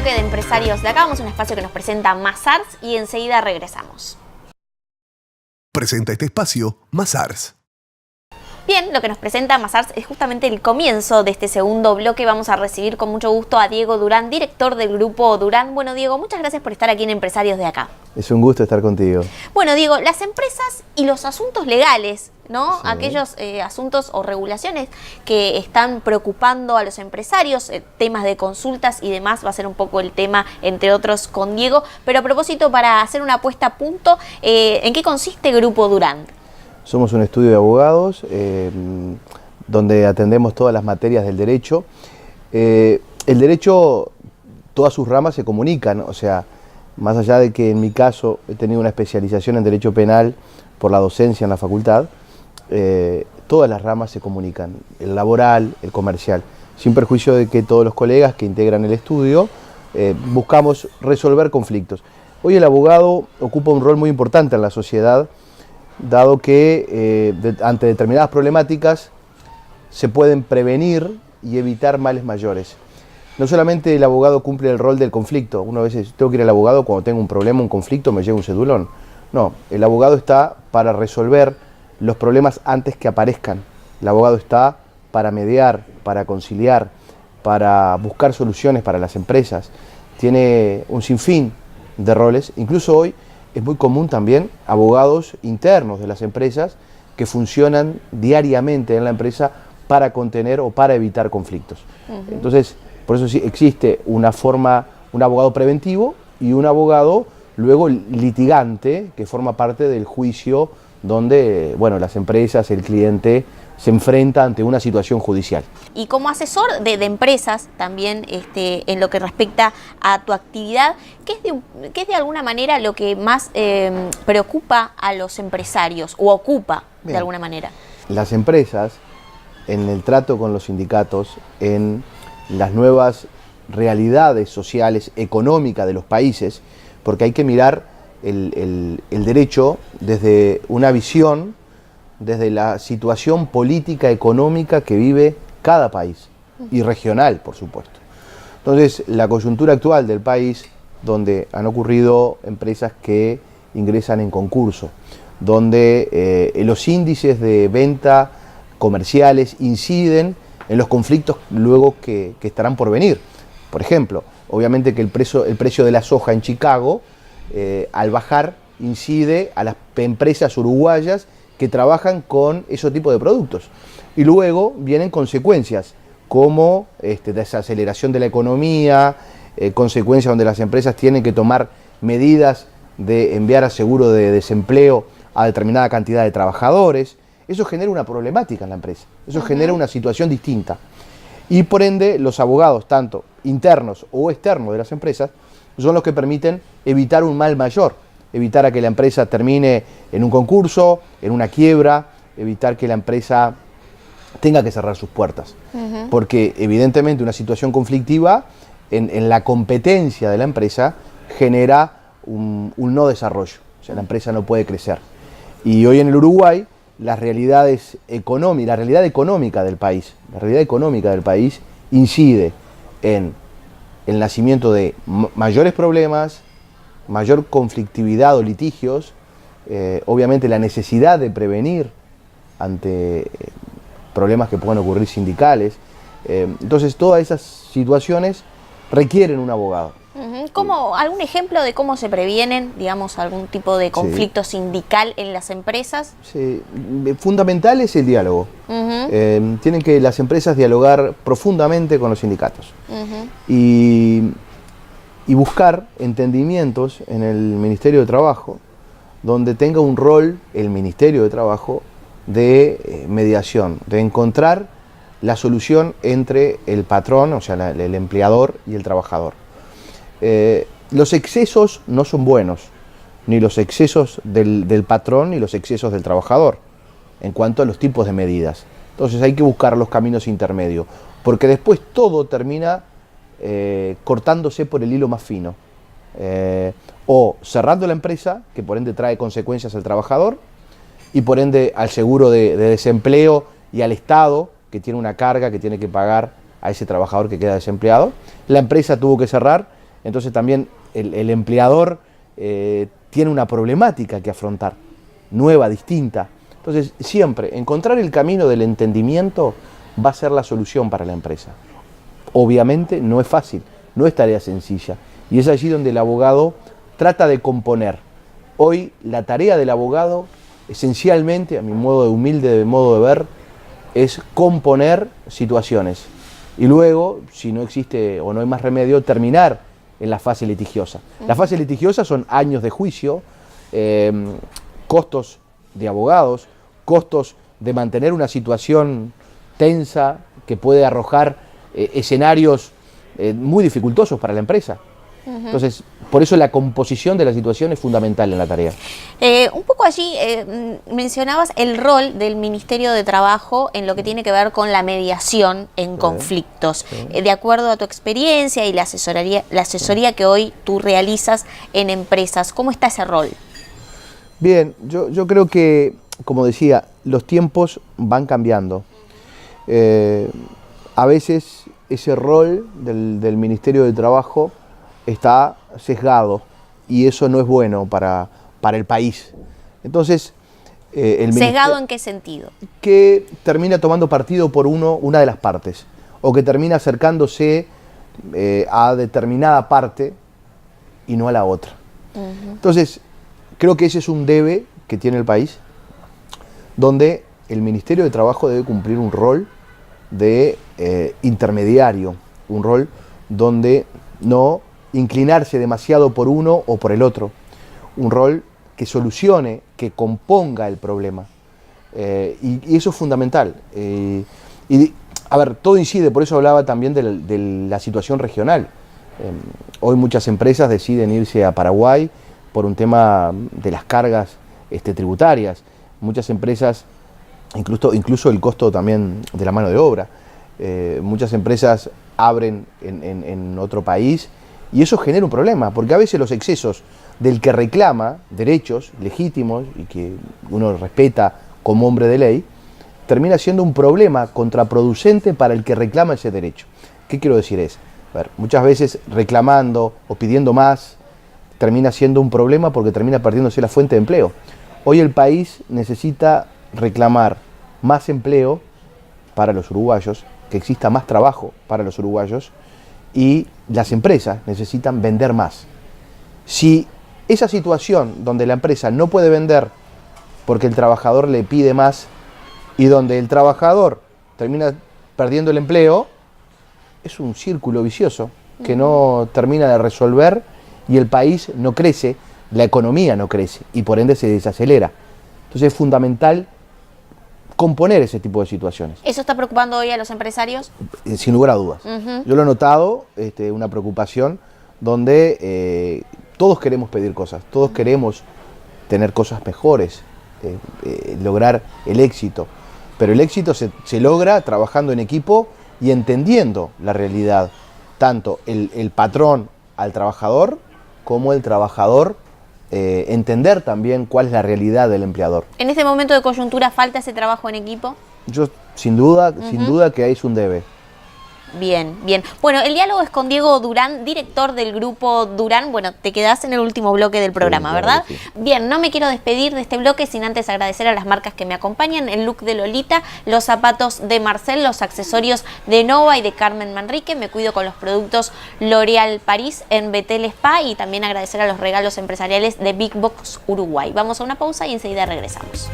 bloque de Empresarios de Acá. Vamos a un espacio que nos presenta Mazars y enseguida regresamos. Presenta este espacio Mazars. Bien, lo que nos presenta Mazars es justamente el comienzo de este segundo bloque. Vamos a recibir con mucho gusto a Diego Durán, director del Grupo Durán. Bueno, Diego, muchas gracias por estar aquí en Empresarios de Acá. Es un gusto estar contigo. Bueno, Diego, las empresas y los asuntos legales, ¿no? Sí. Aquellos asuntos o regulaciones que están preocupando a los empresarios, temas de consultas y demás, va a ser un poco el tema, entre otros, con Diego. Pero a propósito, para hacer una puesta a punto, ¿en qué consiste Grupo Durán? Somos un estudio de abogados donde atendemos todas las materias del derecho. El derecho, todas sus ramas se comunican, o sea, más allá de que en mi caso he tenido una especialización en derecho penal por la docencia en la facultad, todas las ramas se comunican, el laboral, el comercial, sin perjuicio de que todos los colegas que integran el estudio buscamos resolver conflictos. Hoy el abogado ocupa un rol muy importante en la sociedad, dado que ante determinadas problemáticas se pueden prevenir y evitar males mayores. No solamente el abogado cumple el rol del conflicto, uno a veces tengo que ir al abogado cuando tengo un problema, un conflicto, me llega un cedulón. No, el abogado está para resolver los problemas antes que aparezcan. El abogado está para mediar, para conciliar, para buscar soluciones para las empresas. Tiene un sinfín de roles, incluso hoy es muy común también abogados internos de las empresas que funcionan diariamente en la empresa para contener o para evitar conflictos. Entonces, por eso sí existe una forma, un abogado preventivo y un abogado luego litigante que forma parte del juicio donde, bueno, las empresas, el cliente se enfrenta ante una situación judicial. Y como asesor de empresas también en lo que respecta a tu actividad, ¿qué es de alguna manera lo que más preocupa a los empresarios o ocupa de alguna manera? Las empresas, en el trato con los sindicatos, en las nuevas realidades sociales, económicas de los países, porque hay que mirar el derecho desde una visión, desde la situación política, económica que vive cada país, y regional, por supuesto. Entonces, la coyuntura actual del país, donde han ocurrido empresas que ingresan en concurso, donde los índices de venta comerciales inciden en los conflictos luego que estarán por venir. Por ejemplo, obviamente que el precio de la soja en Chicago, al bajar, incide a las empresas uruguayas que trabajan con ese tipo de productos. Y luego vienen consecuencias como desaceleración de la economía, consecuencias donde las empresas tienen que tomar medidas de enviar a seguro de desempleo a determinada cantidad de trabajadores. Eso genera una problemática en la empresa, eso genera una situación distinta. Y por ende, los abogados, tanto internos o externos de las empresas, son los que permiten evitar un mal mayor, evitar a que la empresa termine en un concurso, en una quiebra, evitar que la empresa tenga que cerrar sus puertas. Porque evidentemente una situación conflictiva en la competencia de la empresa genera un no desarrollo, o sea, la empresa no puede crecer. Y hoy en el Uruguay, la realidad económica del país incide en el nacimiento de mayores problemas, mayor conflictividad o litigios, obviamente la necesidad de prevenir ante problemas que puedan ocurrir sindicales. Entonces todas esas situaciones requieren un abogado. ¿Cómo, algún ejemplo de cómo se previenen, digamos, algún tipo de conflicto sindical en las empresas? Sí, fundamental es el diálogo. Tienen que las empresas dialogar profundamente con los sindicatos y buscar entendimientos en el Ministerio de Trabajo, donde tenga un rol el Ministerio de Trabajo de mediación, de encontrar la solución entre el patrón, o sea, el empleador y el trabajador. Los excesos no son buenos, ni los excesos del patrón ni los excesos del trabajador, en cuanto a los tipos de medidas. Entonces hay que buscar los caminos intermedios, porque después todo termina cortándose por el hilo más fino, o cerrando la empresa, que por ende trae consecuencias al trabajador, y por ende al seguro de desempleo y al Estado, que tiene una carga que tiene que pagar a ese trabajador que queda desempleado. La empresa tuvo que cerrar Entonces también el empleador tiene una problemática que afrontar, nueva, distinta. Entonces siempre encontrar el camino del entendimiento va a ser la solución para la empresa. Obviamente no es fácil, no es tarea sencilla, y es allí donde el abogado trata de componer. Hoy la tarea del abogado, esencialmente, a mi modo de humilde modo de ver, es componer situaciones y luego, si no existe o no hay más remedio, terminar en la fase litigiosa. Las fases litigiosas son años de juicio, costos de abogados, costos de mantener una situación tensa que puede arrojar escenarios muy dificultosos para la empresa. Entonces, por eso la composición de la situación es fundamental en la tarea. Un poco allí mencionabas el rol del Ministerio de Trabajo en lo que tiene que ver con la mediación en conflictos. De acuerdo a tu experiencia y la asesoría que hoy tú realizas en empresas, ¿cómo está ese rol? Bien, yo creo que, como decía, los tiempos van cambiando. A veces ese rol del Ministerio de Trabajo está sesgado y eso no es bueno para el país. Entonces, ¿sesgado en qué sentido? Que termina tomando partido por una de las partes o que termina acercándose a determinada parte y no a la otra. Entonces, creo que ese es un debe que tiene el país, donde el Ministerio de Trabajo debe cumplir un rol de intermediario, un rol donde no inclinarse demasiado por uno o por el otro, un rol que solucione, que componga el problema. Y eso es fundamental. A ver, todo incide, por eso hablaba también de la situación regional. Hoy muchas empresas deciden irse a Paraguay por un tema de las cargas tributarias. Muchas empresas, incluso el costo también de la mano de obra. Muchas empresas abren en otro país y eso genera un problema, porque a veces los excesos del que reclama derechos legítimos y que uno respeta como hombre de ley, termina siendo un problema contraproducente para el que reclama ese derecho. ¿Qué quiero decir? Muchas veces reclamando o pidiendo más termina siendo un problema porque termina perdiéndose la fuente de empleo. Hoy el país necesita reclamar más empleo para los uruguayos, que exista más trabajo para los uruguayos, y las empresas necesitan vender más. Si esa situación donde la empresa no puede vender porque el trabajador le pide más y donde el trabajador termina perdiendo el empleo, es un círculo vicioso que no termina de resolver y el país no crece, la economía no crece y por ende se desacelera. Entonces es fundamental componer ese tipo de situaciones. ¿Eso está preocupando hoy a los empresarios? Sin lugar a dudas. Yo lo he notado, una preocupación donde todos queremos pedir cosas, todos queremos tener cosas mejores, lograr el éxito, pero el éxito se logra trabajando en equipo y entendiendo la realidad, tanto el patrón al trabajador como el trabajador entender también cuál es la realidad del empleador. ¿En este momento de coyuntura falta ese trabajo en equipo? Yo sin duda que ahí es un debe. Bien, bien. Bueno, el diálogo es con Diego Durán, director del Grupo Durán. Bueno, te quedás en el último bloque del programa, sí, ¿verdad? Sí. Bien, no me quiero despedir de este bloque sin antes agradecer a las marcas que me acompañan, el look de Lolita, los zapatos de Marcel, los accesorios de Nova y de Carmen Manrique. Me cuido con los productos L'Oréal París en Betel Spa y también agradecer a los regalos empresariales de Big Box Uruguay. Vamos a una pausa y enseguida regresamos.